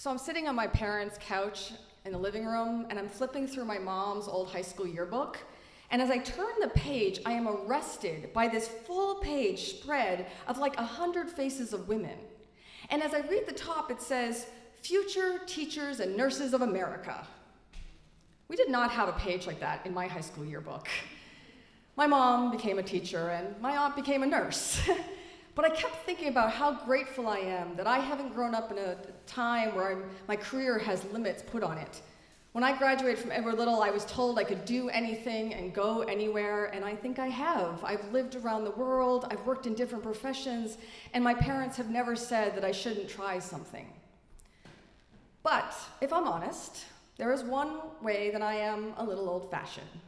So I'm sitting on my parents' couch in the living room, and I'm flipping through my mom's old high school yearbook. And as I turn the page, I am arrested by this full-page spread of like 100 faces of women. And as I read the top, it says, "Future Teachers and Nurses of America." We did not have a page like that in my high school yearbook. My mom became a teacher, and my aunt became a nurse. But I kept thinking about how grateful I am that I haven't grown up in a time where my career has limits put on it. When I graduated from Edward Little, I was told I could do anything and go anywhere, and I think I have. I've lived around the world, I've worked in different professions, and my parents have never said that I shouldn't try something. But if I'm honest, there is one way that I am a little old-fashioned.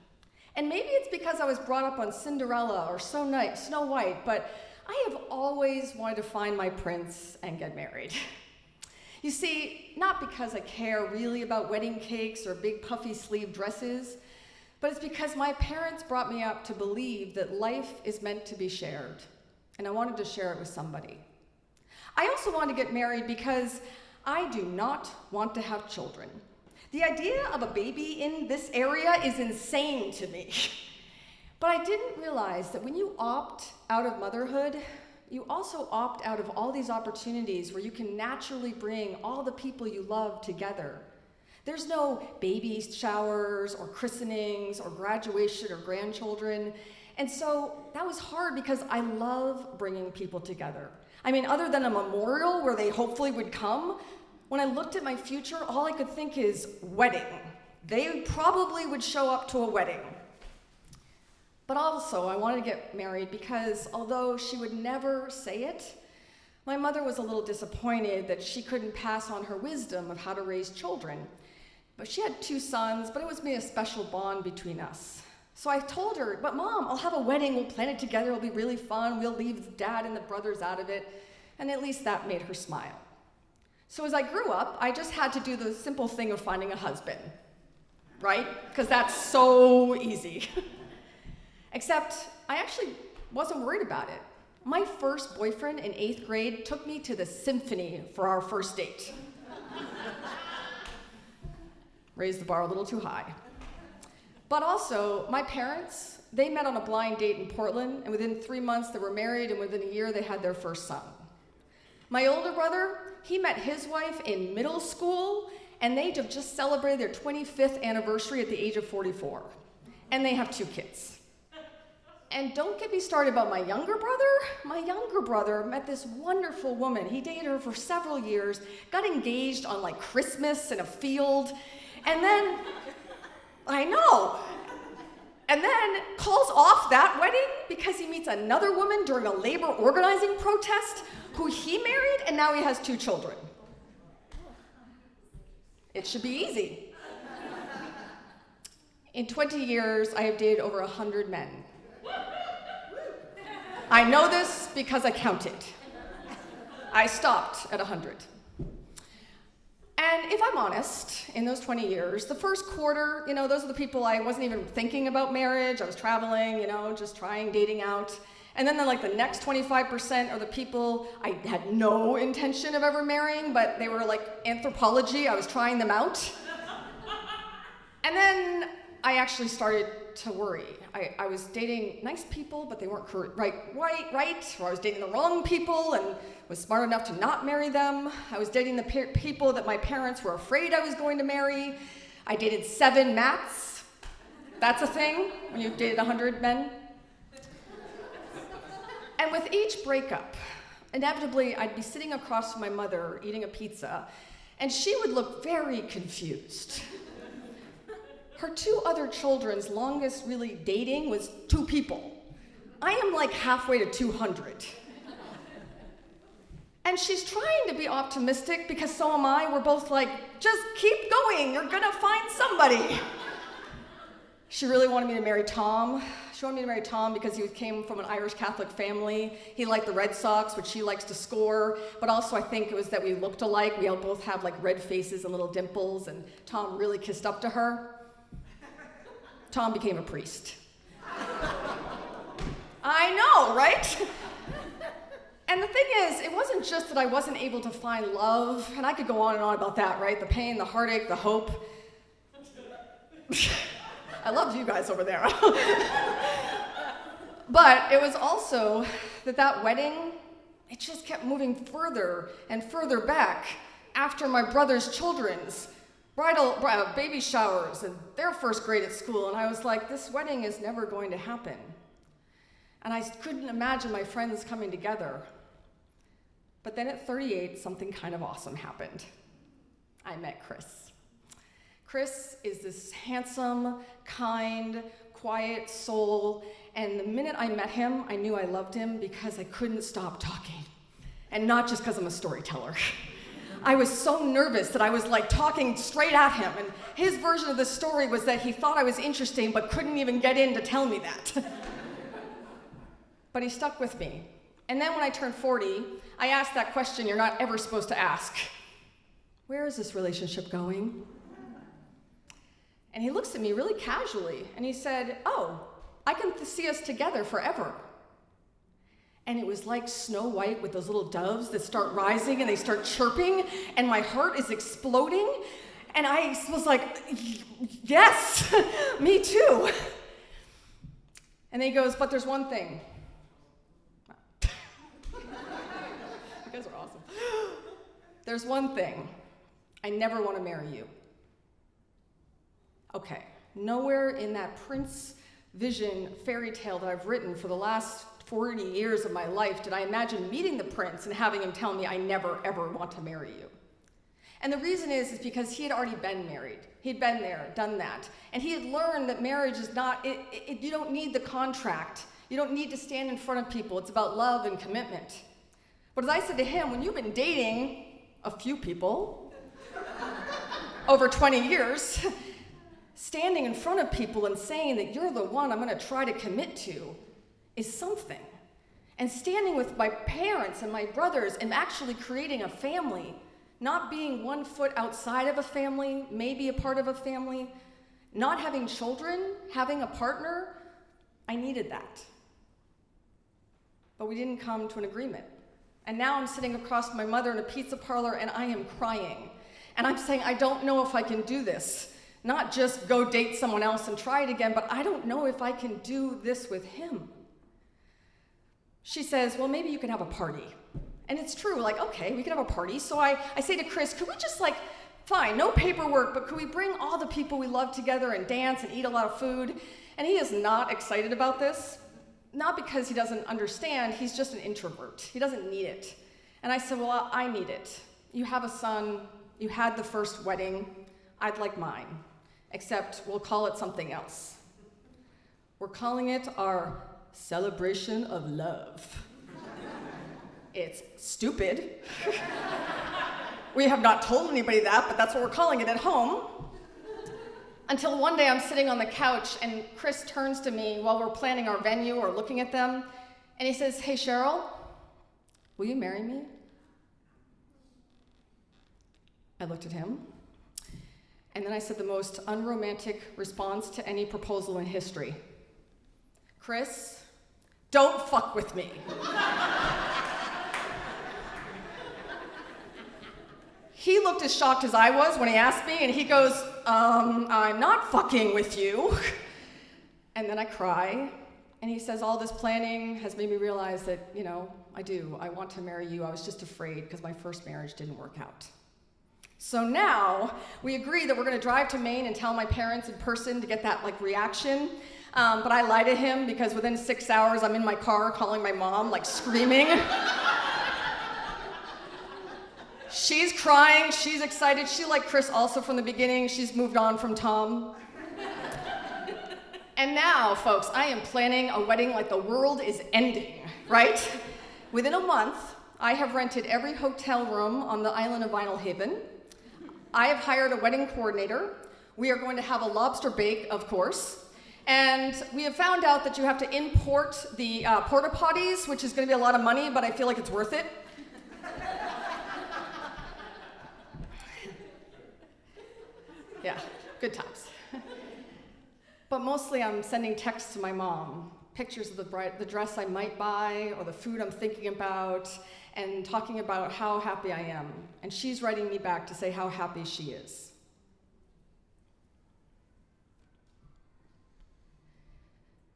And maybe it's because I was brought up on Cinderella or Snow White, but I have always wanted to find my prince and get married. You see, not because I care really about wedding cakes or big puffy sleeve dresses, but it's because my parents brought me up to believe that life is meant to be shared, and I wanted to share it with somebody. I also wanted to get married because I do not want to have children. The idea of a baby in this area is insane to me. But I didn't realize that when you opt out of motherhood, you also opt out of all these opportunities where you can naturally bring all the people you love together. There's no baby showers or christenings or graduation or grandchildren. And so that was hard because I love bringing people together. I mean, other than a memorial where they hopefully would come, when I looked at my future, all I could think is wedding. They probably would show up to a wedding. But also, I wanted to get married because although she would never say it, my mother was a little disappointed that she couldn't pass on her wisdom of how to raise children. But she had 2 sons, but it was a special bond between us. So I told her, "But Mom, I'll have a wedding, we'll plan it together, it'll be really fun, we'll leave Dad and the brothers out of it." And at least that made her smile. So as I grew up, I just had to do the simple thing of finding a husband, right? Because that's so easy. Except I actually wasn't worried about it. My first boyfriend in 8th grade took me to the symphony for our first date. Raised the bar a little too high. But also, my parents, they met on a blind date in Portland, and within 3 months they were married, and within a year they had their first son. My older brother, he met his wife in middle school, and they have just celebrated their 25th anniversary at the age of 44. And they have 2 kids. And don't get me started about my younger brother. My younger brother met this wonderful woman. He dated her for several years, got engaged on like Christmas in a field, and then, I know, and then calls off that wedding because he meets another woman during a labor organizing protest who he married, and now he has 2 children. It should be easy. In 20 years, I have dated over 100 men. I know this because I counted. I stopped at 100. And if I'm honest, in those 20 years, the first quarter, those are the people I wasn't even thinking about marriage. I was traveling, just trying dating out. And then the next 25% are the people I had no intention of ever marrying, but they were like anthropology. I was trying them out. And then I actually started to worry. I was dating nice people, but they weren't right, or I was dating the wrong people and was smart enough to not marry them. I was dating the people that my parents were afraid I was going to marry. I dated 7 Matts. That's a thing when you've dated 100 men. And with each breakup, inevitably I'd be sitting across from my mother eating a pizza, and she would look very confused. Her 2 other children's longest really dating was 2 people. I am like halfway to 200. And she's trying to be optimistic because so am I. We're both like, just keep going, you're gonna find somebody. She really wanted me to marry Tom. She wanted me to marry Tom because he came from an Irish Catholic family. He liked the Red Sox, which she likes to score, but also I think it was that we looked alike. We all both have like red faces and little dimples, and Tom really kissed up to her. Tom became a priest. I know, right? And the thing is, it wasn't just that I wasn't able to find love, and I could go on and on about that, right? The pain, the heartache, the hope. I loved you guys over there. But it was also that wedding, it just kept moving further and further back after my brother's children's baby showers and their first grade at school. And I was like, this wedding is never going to happen. And I couldn't imagine my friends coming together. But then at 38, something kind of awesome happened. I met Chris. Chris is this handsome, kind, quiet soul, and the minute I met him, I knew I loved him because I couldn't stop talking. And not just because I'm a storyteller. I was so nervous that I was like talking straight at him, and his version of the story was that he thought I was interesting but couldn't even get in to tell me that. But he stuck with me. And then when I turned 40, I asked that question you're not ever supposed to ask. Where is this relationship going? And he looks at me really casually, and he said, oh, I can see us together forever. And it was like Snow White with those little doves that start rising and they start chirping, and my heart is exploding. And I was like, yes, me too. And then he goes, but there's one thing. You guys are awesome. There's one thing. I never want to marry you. Okay, nowhere in that Prince vision fairy tale that I've written for the last 40 years of my life did I imagine meeting the prince and having him tell me I never ever want to marry you. And the reason is because he had already been married. He'd been there, done that. And he had learned that marriage is not, you don't need the contract. You don't need to stand in front of people. It's about love and commitment. But as I said to him, when you've been dating a few people over 20 years, standing in front of people and saying that you're the one I'm going to try to commit to is something. And standing with my parents and my brothers and actually creating a family, not being 1 foot outside of a family, maybe a part of a family, not having children, having a partner, I needed that. But we didn't come to an agreement. And now I'm sitting across from my mother in a pizza parlor and I am crying. And I'm saying, I don't know if I can do this. Not just go date someone else and try it again, but I don't know if I can do this with him. She says, well, maybe you can have a party. And it's true, like, okay, we can have a party. So I say to Chris, could we just fine, no paperwork, but could we bring all the people we love together and dance and eat a lot of food? And he is not excited about this. Not because he doesn't understand, he's just an introvert. He doesn't need it. And I said, well, I need it. You have a son, you had the first wedding, I'd like mine. Except we'll call it something else. We're calling it our celebration of love. It's stupid. We have not told anybody that, but that's what we're calling it at home. Until one day I'm sitting on the couch and Chris turns to me while we're planning our venue or looking at them, and he says, hey Cheryl, will you marry me? I looked at him. And then I said the most unromantic response to any proposal in history. Chris, don't fuck with me. He looked as shocked as I was when he asked me, and he goes, I'm not fucking with you. And then I cry, and he says, all this planning has made me realize that, I want to marry you. I was just afraid because my first marriage didn't work out. So now we agree that we're going to drive to Maine and tell my parents in person to get that reaction. But I lie to him because within 6 hours I'm in my car calling my mom, screaming. She's crying, she's excited. She liked Chris also from the beginning. She's moved on from Tom. And now, folks, I am planning a wedding like the world is ending, right? Within a month, I have rented every hotel room on the island of Vinyl Haven. I have hired a wedding coordinator. We are going to have a lobster bake, of course. And we have found out that you have to import the porta potties, which is going to be a lot of money, but I feel like it's worth it. Yeah, good times. But mostly I'm sending texts to my mom pictures of the dress I might buy or the food I'm thinking about, and talking about how happy I am. And she's writing me back to say how happy she is.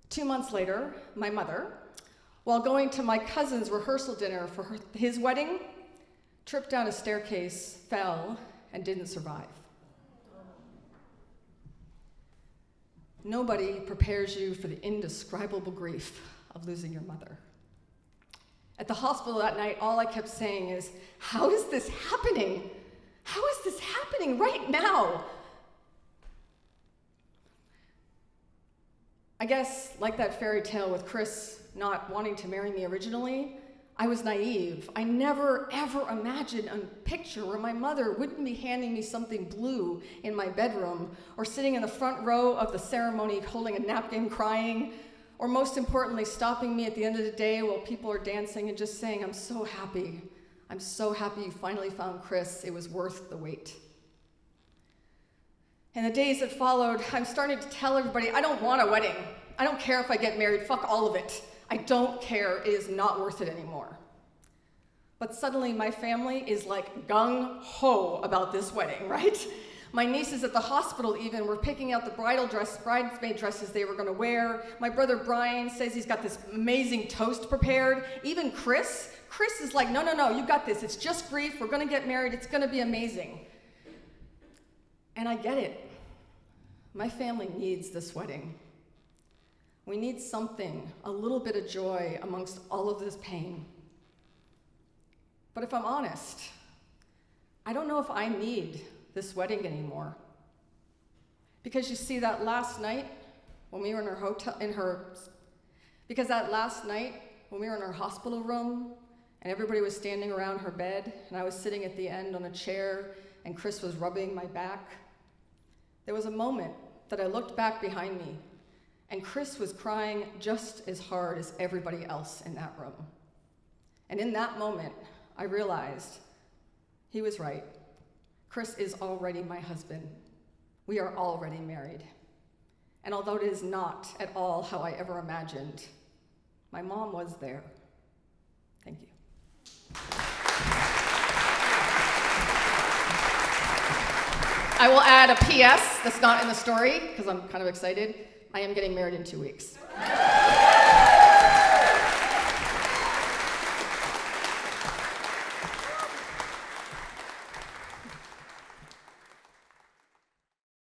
Two months later, my mother, while going to my cousin's rehearsal dinner for his wedding, tripped down a staircase, fell, and didn't survive. Nobody prepares you for the indescribable grief of losing your mother. At the hospital that night, all I kept saying is, how is this happening? How is this happening right now? I guess, like that fairy tale with Chris not wanting to marry me originally, I was naive. I never, ever imagined a picture where my mother wouldn't be handing me something blue in my bedroom, or sitting in the front row of the ceremony holding a napkin crying, or most importantly, stopping me at the end of the day while people are dancing and just saying, I'm so happy. I'm so happy you finally found Chris. It was worth the wait. In the days that followed, I'm starting to tell everybody, I don't want a wedding. I don't care if I get married. Fuck all of it. I don't care. It is not worth it anymore. But suddenly my family is like gung-ho about this wedding, right? My nieces at the hospital even were picking out the bridesmaid dresses they were gonna wear. My brother Brian says he's got this amazing toast prepared. Even Chris is like, no, you got this. It's just grief. We're gonna get married. It's gonna be amazing. And I get it. My family needs this wedding. We need something, a little bit of joy amongst all of this pain. But if I'm honest, I don't know if I need this wedding anymore. Because you see, that last night when we were in her hospital room and everybody was standing around her bed and I was sitting at the end on a chair and Chris was rubbing my back, there was a moment that I looked back behind me and Chris was crying just as hard as everybody else in that room. And in that moment, I realized he was right. Chris is already my husband. We are already married. And although it is not at all how I ever imagined, my mom was there. Thank you. I will add a PS that's not in the story, because I'm kind of excited. I am getting married in 2 weeks.